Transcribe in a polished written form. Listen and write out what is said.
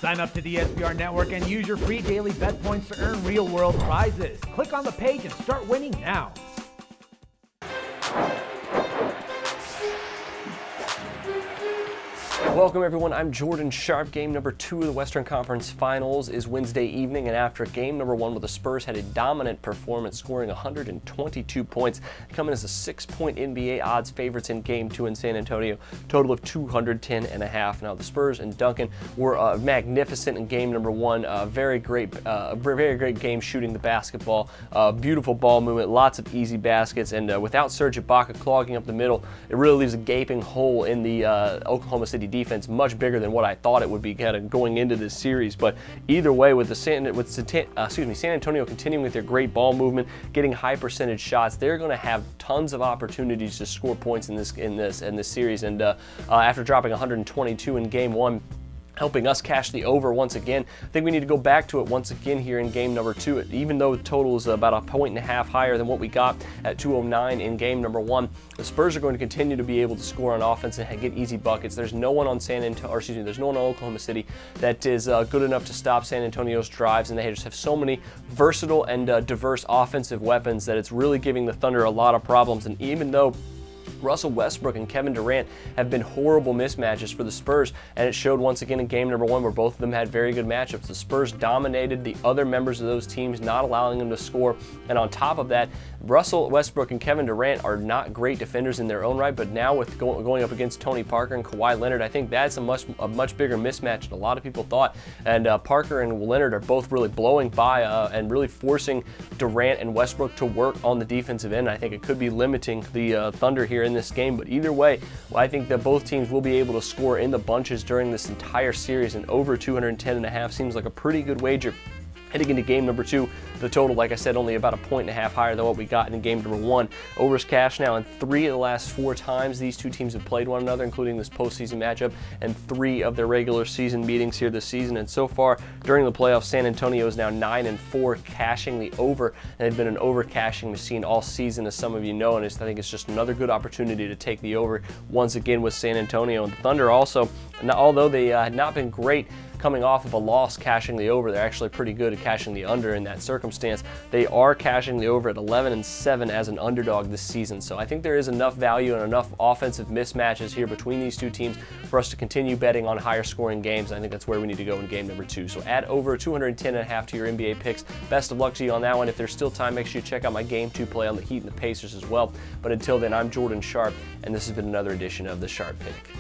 Sign up to the SBR Network and use your free daily bet points to earn real-world prizes. Click on the page and start winning now. Welcome everyone, I'm Jordan Sharp. Game number 2 of the Western Conference Finals is Wednesday evening, and after game number 1 where the Spurs had a dominant performance, scoring 122 points, coming as a 6-point NBA odds favorites in game 2 in San Antonio, total of 210.5. Now the Spurs and Duncan were magnificent in game number 1, very great game shooting the basketball, beautiful ball movement, lots of easy baskets, and without Serge Ibaka clogging up the middle, it really leaves a gaping hole in the Oklahoma City defense, much bigger than what I thought it would be kind of going into this series. But either way, with San Antonio continuing with their great ball movement, getting high percentage shots, they're going to have tons of opportunities to score points in this series. And after dropping 122 in game 1, helping us cash the over once again. I think we need to go back to it once again here in game number 2. Even though the total is about 1.5 points higher than what we got at 209 in game number 1, the Spurs are going to continue to be able to score on offense and get easy buckets. There's no one on there's no one on Oklahoma City that is good enough to stop San Antonio's drives, and they just have so many versatile and diverse offensive weapons that it's really giving the Thunder a lot of problems. And even though Russell Westbrook and Kevin Durant have been horrible mismatches for the Spurs, and it showed once again in game number 1 where both of them had very good matchups. The Spurs dominated the other members of those teams, not allowing them to score, and on top of that, Russell Westbrook and Kevin Durant are not great defenders in their own right, but now with going up against Tony Parker and Kawhi Leonard, I think that's a much bigger mismatch than a lot of people thought, and Parker and Leonard are both really blowing by and really forcing Durant and Westbrook to work on the defensive end. I think it could be limiting the Thunder here in this game, but either way, I think that both teams will be able to score in the bunches during this entire series, and over 210.5 seems like a pretty good wager. Heading into game number 2, the total, like I said, only about 1.5 points higher than what we got in game number 1. Overs cash now in 3 of the last 4 times these two teams have played one another, including this postseason matchup, and 3 of their regular season meetings here this season. And so far during the playoffs, San Antonio is now 9-4, cashing the over, and they've been an over cashing machine all season, as some of you know, and I think it's just another good opportunity to take the over once again with San Antonio. And the Thunder also, although they had not been great coming off of a loss cashing the over, they're actually pretty good at cashing the under in that circumstance. They are cashing the over at 11-7 as an underdog this season. So I think there is enough value and enough offensive mismatches here between these two teams for us to continue betting on higher scoring games. I think that's where we need to go in game number 2. So add over 210.5 to your NBA picks. Best of luck to you on that one. If there's still time, make sure you check out my game 2 play on the Heat and the Pacers as well. But until then, I'm Jordan Sharp, and this has been another edition of the Sharp Pick.